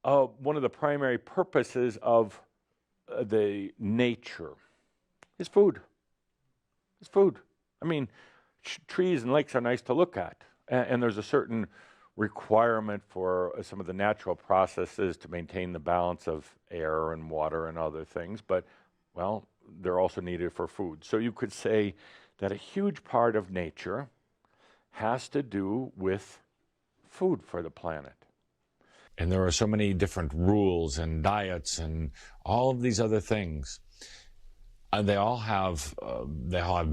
one of the primary purposes of the nature is food. It's food. I mean, trees and lakes are nice to look at, and there's a certain requirement for some of the natural processes to maintain the balance of air and water and other things, but, well, they're also needed for food. So you could say that a huge part of nature has to do with food for the planet. And there are so many different rules and diets and all of these other things. They all have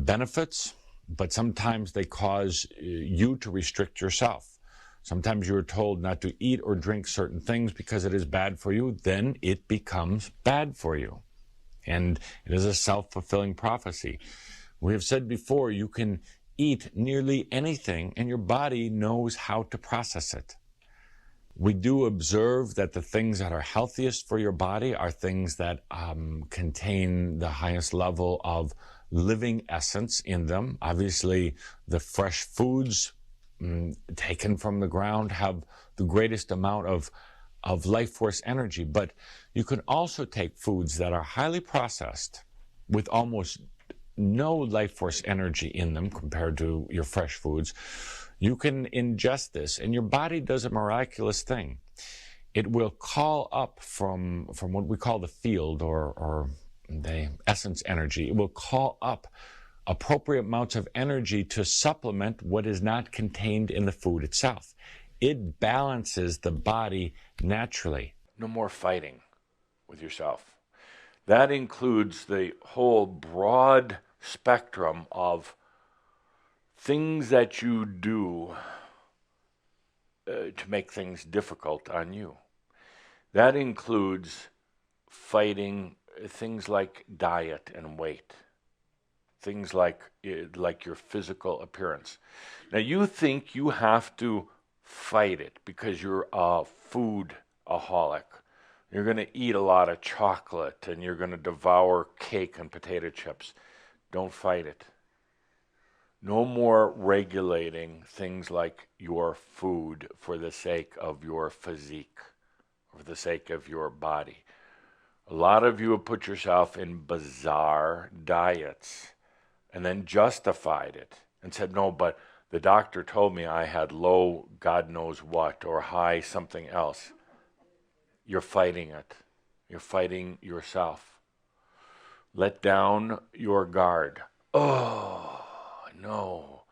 benefits, but sometimes they cause you to restrict yourself. Sometimes you're told not to eat or drink certain things because it is bad for you. Then it becomes bad for you. And it is a self-fulfilling prophecy. We have said before, you can eat nearly anything and your body knows how to process it. We do observe that the things that are healthiest for your body are things that contain the highest level of living essence in them. Obviously, the fresh foods taken from the ground have the greatest amount of life force energy. But you can also take foods that are highly processed with almost no life force energy in them compared to your fresh foods. You can ingest this, and your body does a miraculous thing. It will call up from what we call the field or the essence energy. It will call up appropriate amounts of energy to supplement what is not contained in the food itself. It balances the body naturally. No more fighting with yourself. That includes the whole broad spectrum of things that you do to make things difficult on you. That includes fighting things like diet and weight, things like your physical appearance. Now you think you have to fight it because you're a foodaholic. You're going to eat a lot of chocolate and you're going to devour cake and potato chips. Don't fight it. No more regulating things like your food for the sake of your physique, for the sake of your body. A lot of you have put yourself in bizarre diets and then justified it and said, no, but the doctor told me I had low God knows what or high something else. You're fighting it. You're fighting yourself. Let down your guard. Oh, no.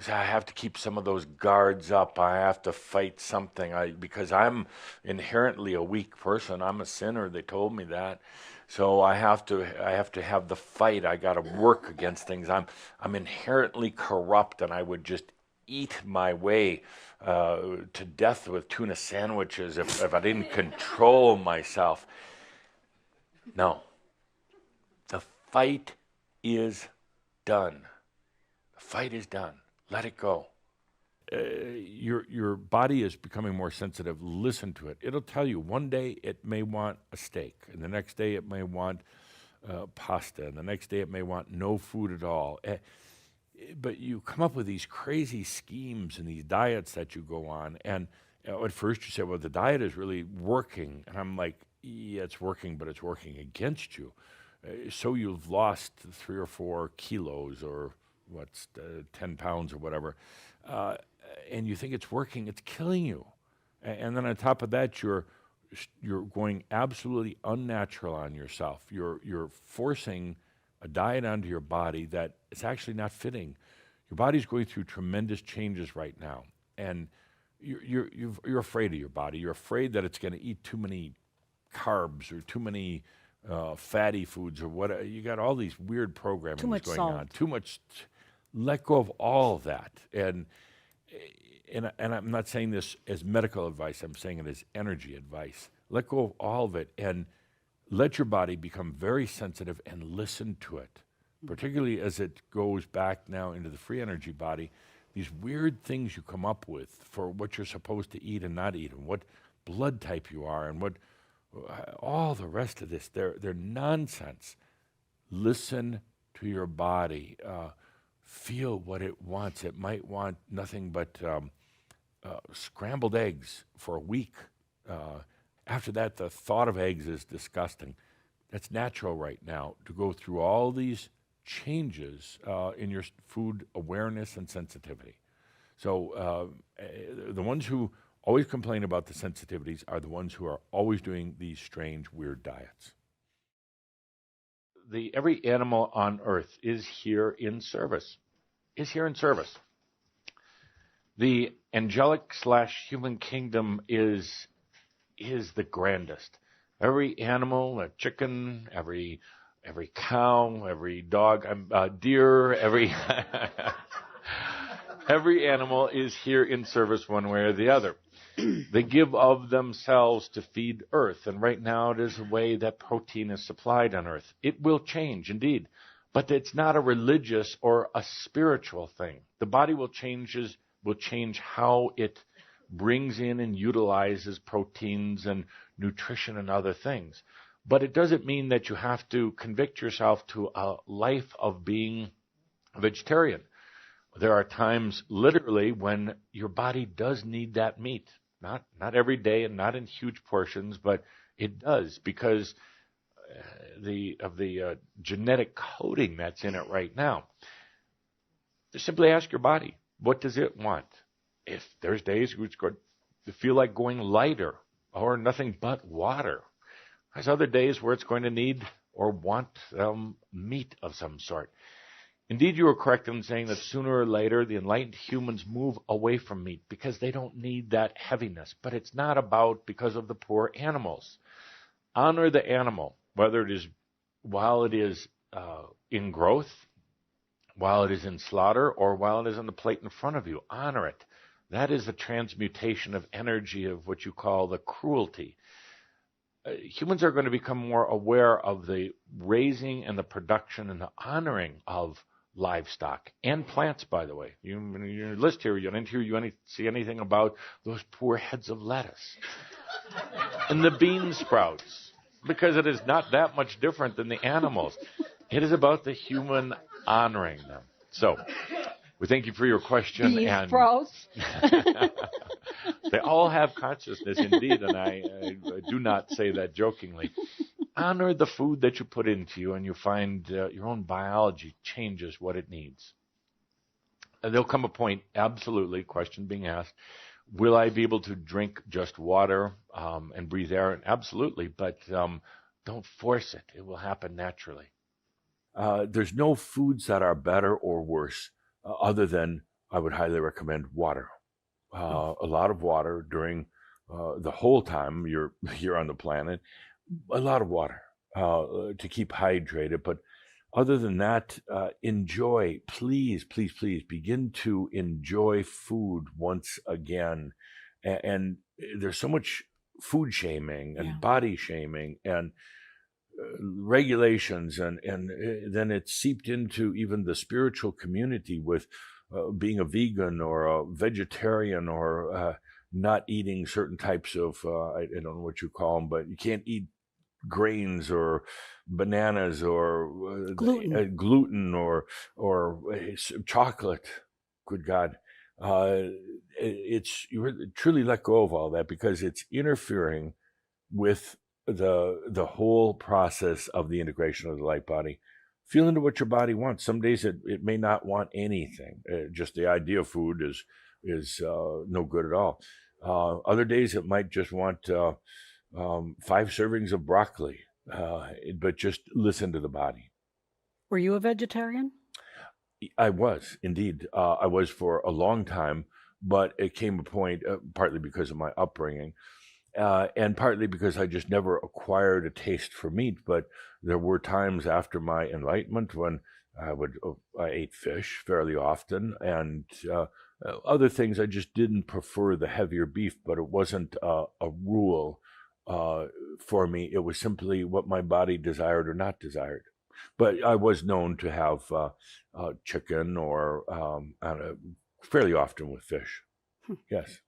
I have to keep some of those guards up. I have to fight something because I'm inherently a weak person. I'm a sinner. They told me that. So I have to have the fight. I got to work against things. I'm inherently corrupt, and I would just eat my way to death with tuna sandwiches if I didn't control myself. No. The fight is done. The fight is done. Let it go. Your body is becoming more sensitive. Listen to it. It'll tell you one day it may want a steak, and the next day it may want pasta, and the next day it may want no food at all. But you come up with these crazy schemes and these diets that you go on, and at first you say, well, the diet is really working. And I'm like, yeah, it's working, but it's working against you. So you've lost 3 or 4 kilos or 10 pounds or whatever, and you think it's working, it's killing you. And then on top of that, you're going absolutely unnatural on yourself. You're forcing a diet onto your body that is actually not fitting. Your body's going through tremendous changes right now, and you're afraid of your body. You're afraid that it's going to eat too many carbs or too many fatty foods or whatever. You got all these weird programming going on. Too much. Let go of all of that. And I'm not saying this as medical advice. I'm saying it as energy advice. Let go of all of it and let your body become very sensitive and listen to it, particularly as it goes back now into the free energy body. These weird things you come up with for what you're supposed to eat and not eat, and what blood type you are, and what all the rest of this, they're nonsense. Listen to your body. Feel what it wants. It might want nothing but scrambled eggs for a week. After that, the thought of eggs is disgusting. That's natural right now to go through all these changes in your food awareness and sensitivity. So the ones who always complain about the sensitivities are the ones who are always doing these strange, weird diets. Every animal on earth is here in service, The angelic/human kingdom is the grandest. Every animal, a chicken, every cow, every dog, deer, every animal is here in service one way or the other. They give of themselves to feed Earth, and right now it is a way that protein is supplied on Earth. It will change, indeed, but it's not a religious or a spiritual thing. The body will change how it brings in and utilizes proteins and nutrition and other things. But it doesn't mean that you have to convict yourself to a life of being a vegetarian. There are times, literally, when your body does need that meat. Not every day and not in huge portions, but it does because of the genetic coding that's in it right now. Just simply ask your body, what does it want? If there's days which feel like going lighter or nothing but water, there's other days where it's going to need or want meat of some sort. Indeed, you are correct in saying that sooner or later the enlightened humans move away from meat because they don't need that heaviness. But it's not about because of the poor animals. Honor the animal, whether it is while it is in growth, while it is in slaughter, or while it is on the plate in front of you. Honor it. That is the transmutation of energy of what you call the cruelty. Humans are going to become more aware of the raising and the production and the honoring of livestock and plants, by the way. In your list here, you didn't see anything about those poor heads of lettuce and the bean sprouts, because it is not that much different than the animals. It is about the human honoring them. So, we thank you for your question. Bean sprouts. They all have consciousness, indeed, and I do not say that jokingly. Honor the food that you put into you, and you find your own biology changes what it needs. And there'll come a point, absolutely, question being asked, will I be able to drink just water and breathe air? And absolutely, but don't force it. It will happen naturally. There's no foods that are better or worse other than I would highly recommend water. A lot of water during the whole time you're on the planet. A lot of water to keep hydrated. But other than that, enjoy. Please begin to enjoy food once again. And there's so much food shaming and body shaming and regulations, and then it's seeped into even the spiritual community with being a vegan or a vegetarian or not eating certain types of, I don't know what you call them, but you can't eat grains or bananas or gluten or chocolate. Good God. You truly let go of all that because it's interfering with the whole process of the integration of the light body. Feel into what your body wants. Some days it may not want anything. Just the idea of food is no good at all. Other days it might just want 5 servings of broccoli, but just listen to the body. Were you a vegetarian? I was, indeed. I was for a long time, but it came a point, partly because of my upbringing, and partly because I just never acquired a taste for meat. But there were times after my enlightenment when I ate fish fairly often, and other things I just didn't prefer the heavier beef, but it wasn't a rule for me. It was simply what my body desired or not desired. But I was known to have chicken or fairly often with fish. Yes.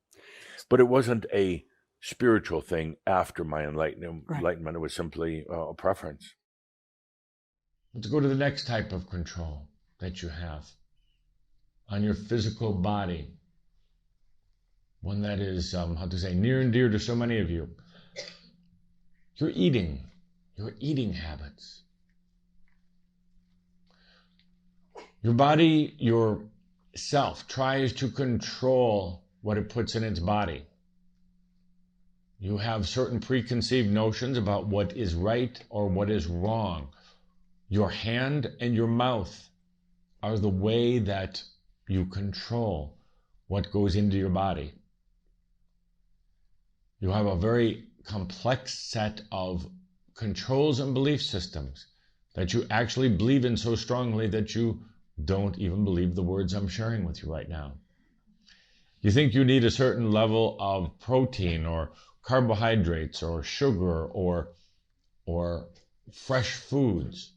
But it wasn't a spiritual thing after my enlightenment. Right. It was simply a preference. Let's go to the next type of control that you have on your physical body. one that is, near and dear to so many of you. Your eating habits. Your body, your self, tries to control what it puts in its body. You have certain preconceived notions about what is right or what is wrong. Your hand and your mouth are the way that you control what goes into your body. You have a very complex set of controls and belief systems that you actually believe in so strongly that you don't even believe the words I'm sharing with you right now. You think you need a certain level of protein or carbohydrates or sugar or fresh foods.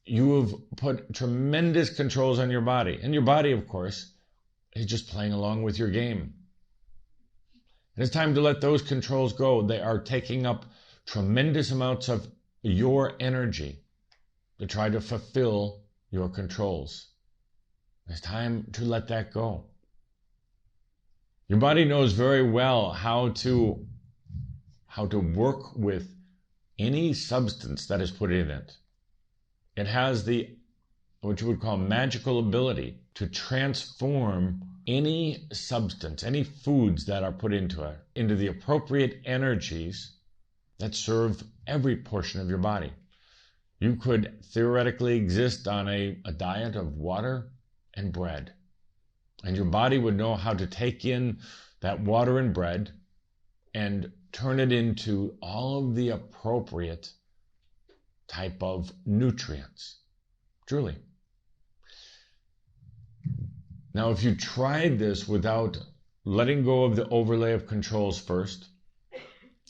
You have put tremendous controls on your body. And your body, of course, is just playing along with your game. And it's time to let those controls go. They are taking up tremendous amounts of your energy to try to fulfill your controls. It's time to let that go. Your body knows very well how to work with any substance that is put in it. It has what you would call magical ability to transform any substance, any foods that are put into it, into the appropriate energies that serve every portion of your body. You could theoretically exist on a diet of water and bread, and your body would know how to take in that water and bread and turn it into all of the appropriate type of nutrients. Truly. Now, if you tried this without letting go of the overlay of controls first,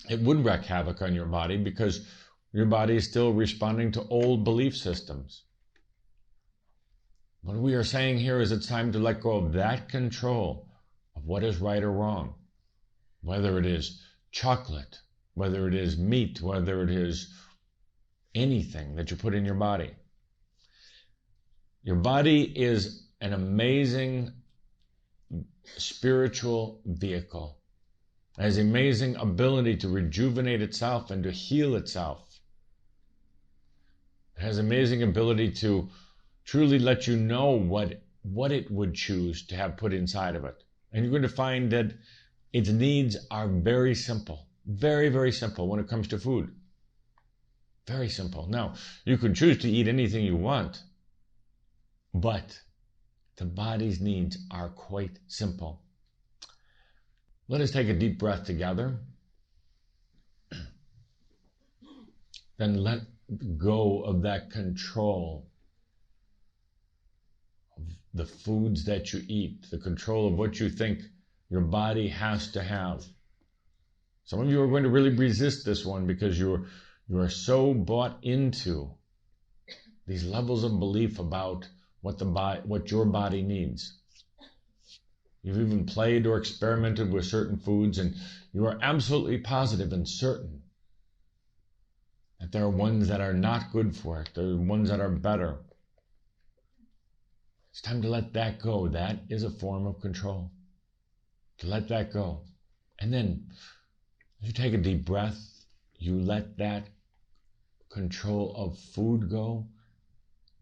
it would wreak havoc on your body because your body is still responding to old belief systems. What we are saying here is it's time to let go of that control of what is right or wrong, whether it is chocolate, whether it is meat, whether it is anything that you put in your body. Your body is an amazing spiritual vehicle. It has amazing ability to rejuvenate itself and to heal itself. It has amazing ability to truly let you know what it would choose to have put inside of it. And you're going to find that its needs are very simple, very, very simple when it comes to food. Very simple. Now, you can choose to eat anything you want, but the body's needs are quite simple. Let us take a deep breath together. Then let go of that control of the foods that you eat, the control of what you think your body has to have. Some of you are going to really resist this one because you are so bought into these levels of belief about what your body needs. You've even played or experimented with certain foods, and you are absolutely positive and certain that there are ones that are not good for it. There are ones that are better. It's time to let that go. That is a form of control. To let that go. And then, as you take a deep breath, you let that control of food go.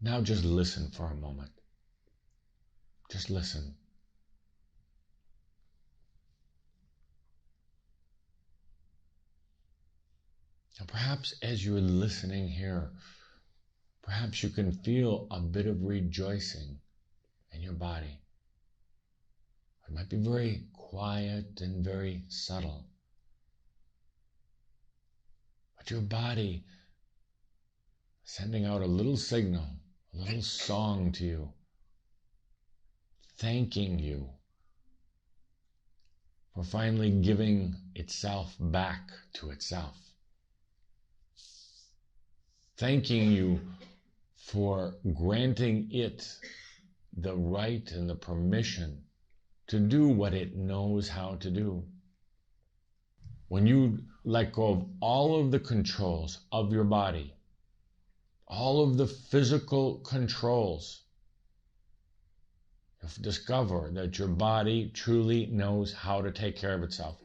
Now just listen for a moment. Just listen. Now perhaps as you're listening here, perhaps you can feel a bit of rejoicing in your body. It might be very quiet and very subtle. But your body sending out a little signal, a little song to you, thanking you for finally giving itself back to itself. Thanking you for granting it the right and the permission to do what it knows how to do. When you let go of all of the controls of your body, all of the physical controls, Discover that your body truly knows how to take care of itself.